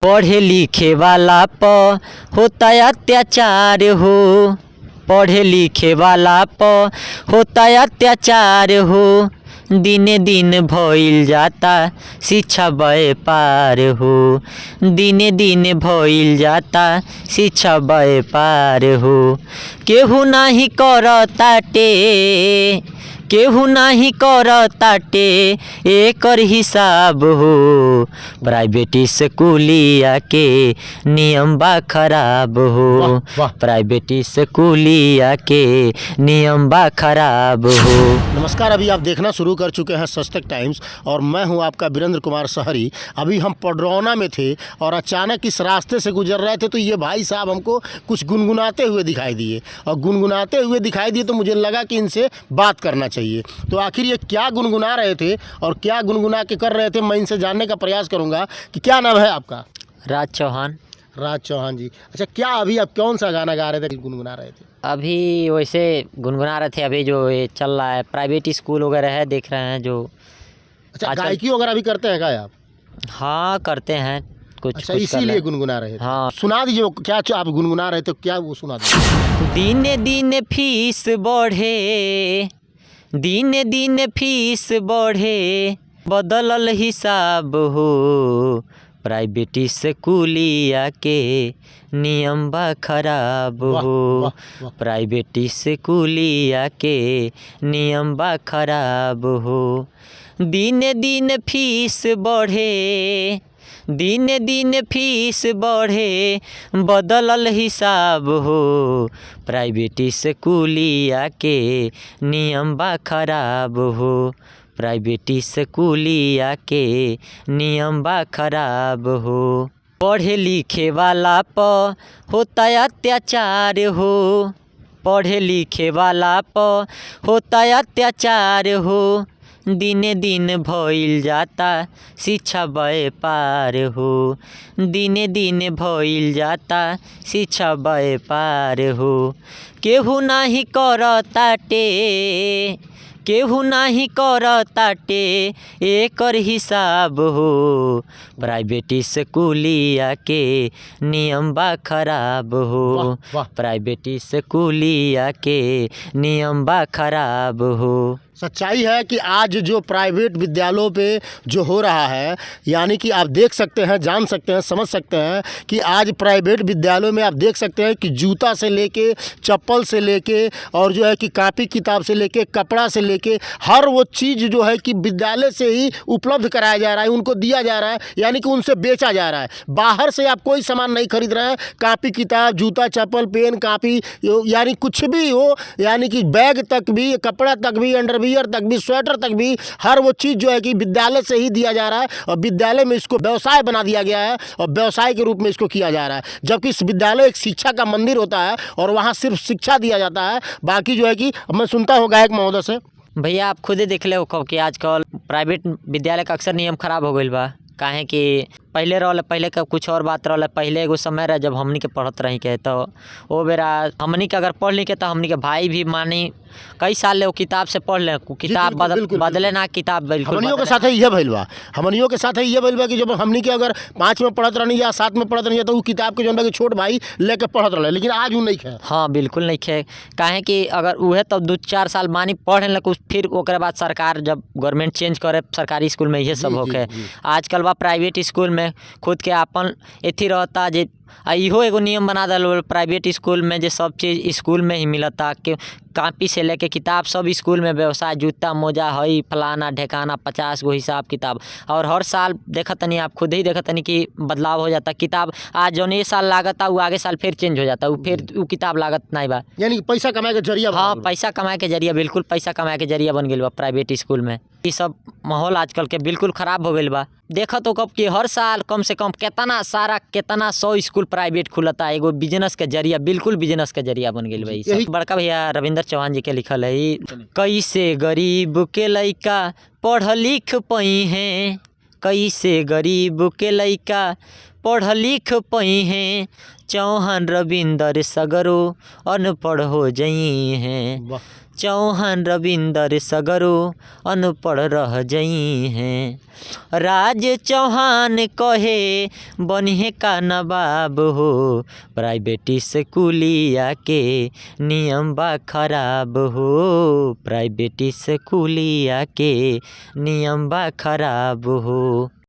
पढ़े लिखे वाला प होता अत्याचार हो। पढ़े लिखे वाला प होता अत्याचार हो। दिने दिन भइल जाता शिक्षा व्यापार हो। दिने दिन भइल जाता शिक्षा व्यापार हो। केहू नाही करताटे, केहू नाही करताटे एकर हिसाब हो। प्राइवेट स्कूलिया के नियम बा खराब हो। प्राइवेट स्कूलिया के नियम बा खराब हो। नमस्कार, अभी आप देखना शुरू कर चुके हैं सस्तक टाइम्स और मैं हूं आपका वीरेंद्र कुमार सहरी। अभी हम पडरौना में थे और अचानक इस रास्ते से गुजर रहे थे तो ये भाई साहब हमको कुछ गुनगुनाते हुए दिखाई दिए और गुनगुनाते हुए दिखाई दिए तो मुझे लगा कि इनसे बात करना चाहिए। तो आखिर ये क्या गुनगुना रहे थे और क्या गुनगुना के कर रहे थे, मैं इनसे जानने का प्रयास करूँगा कि क्या नाम है आपका? राज चौहान। राज चौहान जी, अच्छा क्या अभी आप कौन सा गाना गा रहे थे, गुनगुना रहे थे? अभी वैसे गुनगुना रहे थे, अभी जो ये चल रहा है प्राइवेट स्कूल वगैरह है, देख रहे हैं जो। अच्छा, गायकी वगैरह भी करते हैं क्या आप? हाँ करते हैं कुछ। अच्छा, कुछ इसीलिए गुनगुना रहे थे। हाँ। सुना दीजिए वो क्या आप गुनगुना रहे थे, क्या वो सुना दीजिए। दिने दिन फीस बढ़े, दिने दिन फीस बढ़े, बदलल हिसाब हो। प्राइवेट स्कूलिया के नियम बा खराब हो। प्राइवेट स्कूलिया के नियम बा खराब हो। दिने दिन फीस बढ़े, दिने दिन फीस बढ़े, बदलल हिसाब हो। प्राइवेट स्कूलिया के नियम बा खराब हो। प्राइवेट स्कूलिया के नियम बा खराब हो। पढ़े लिखे वाला प होता अत्याचार हो। पढ़े लिखे वाला प होता अत्याचार हो। दिने दिन भइल जाता शिक्षा व्यापार हो। दिने दिन भइल जाता शिक्षा व्यापार हो। केहू नाही करताटे, केहू नाही करताटे एकर हिसाब हो। प्राइवेट स्कूलिया के नियम बा खराब हो। प्राइवेट स्कूलिया के नियम बा खराब हो। सच्चाई है कि आज जो प्राइवेट विद्यालयों पे जो हो रहा है, यानी कि आप देख सकते हैं, जान सकते हैं, समझ सकते हैं कि आज प्राइवेट विद्यालयों में आप देख सकते हैं कि जूता से लेके, चप्पल से लेके और जो है कि कॉपी किताब से लेके, कपड़ा से लेके हर वो चीज़ जो है कि विद्यालय से ही उपलब्ध कराया जा रहा है, उनको दिया जा रहा है, यानी कि उनसे बेचा जा रहा है। बाहर से आप कोई सामान नहीं खरीद रहे हैं। कॉपी किताब, जूता चप्पल, पेन, कॉपी, यानी कुछ भी हो, यानी कि बैग तक भी, कपड़ा तक भी, अंडरवियर तक भी, स्वेटर तक भी, हर वो चीज़ जो है कि विद्यालय से ही दिया जा रहा है और विद्यालय में इसको व्यवसाय बना दिया गया है और व्यवसाय के रूप में इसको किया जा रहा है। जबकि इस विद्यालय एक शिक्षा का मंदिर होता है और वहाँ सिर्फ शिक्षा दिया जाता है। बाकी जो है कि मैं सुनता हूँ गायक महोदय से। भैया आप खुद ही देख ले हो कि आजकल प्राइवेट विद्यालय का अक्सर नियम खराब हो गईल बा। काहे कि पहले रहल, पहले का कुछ और बात रहल। पहले एगो समय रहे जब हमनी के पढ़त रही के, तो वो बेरा हमनी के अगर पढ़ ली के तो हमनी के भाई भी मानी कई साल ले वो किताब से पढ़ ले, किताब बदले ना, किताब बिल्कुल हमनियों के साथ ये भइल बा। हमनियों के साथ ये भइल बा कि जब हमनी के अगर 5 में पढ़त रहनी या 7 में पढ़त रहनी तो वो किताब के जो छोट भाई लेके पढ़त रहे, लेकिन आज वो नहीं है। हाँ बिल्कुल नहीं है। काहे कि अगर उहे तब 2-4 साल मानी पढ़े ल, फिर ओकरे बाद सरकार जब गवर्नमेंट चेंज करे, सरकारी स्कूल में ये सब होके। आजकल बा प्राइवेट स्कूल में खुद के आपन एथी रहता जे इहो एगो नियम बना दल प्राइवेट स्कूल में, जे सब चीज़ स्कूल में ही मिलता। कि कॉपी से लेके किताब सब स्कूल में, व्यवसाय, जूता मोजा हई फलाना ढेकाना 50 गो हिसाब किताब। और हर साल देखतनी, आप खुद ही देखतनी कि बदलाव हो जाता। किताब आज जो ये साल लागता वो आगे साल फिर चेंज हो जाता, वो फिर वो किताब लागत नहीं बा। यानी कि पैसा कमाए के जरिया। हाँ, पैसा कमाए के जरिया, बिल्कुल पैसा कमाए के जरिया बन गई बा प्राइवेट स्कूल में। ये सब माहौल आजकल के बिल्कुल ख़राब हो गई बा। देखत हो कब कि हर साल कम से कम कितना सारा, कितना 100 स्कूल प्राइवेट खुलता। एगो बिजनेस के जरिया, बिल्कुल बिजनेस के जरिया बन गई भाई। सब बड़का भैया रविंद्र चौहान जी के लिखल है, कैसे गरीब के लइका पढ़ लिख पई हैं, कैसे गरीब के लइका पढ़ लिख पई हैं चौहान रविंदर सगरो अनपढ़ हो जई हैं। वाह। चौहान रविंदर सगरो अनपढ़ रह जई हैं। राज चौहान कहे बनिहे का नवाब हो, प्राइवेट स्कूलिया के नियम बा खराब हो, प्राइवेट स्कूलिया के नियम बा खराब हो।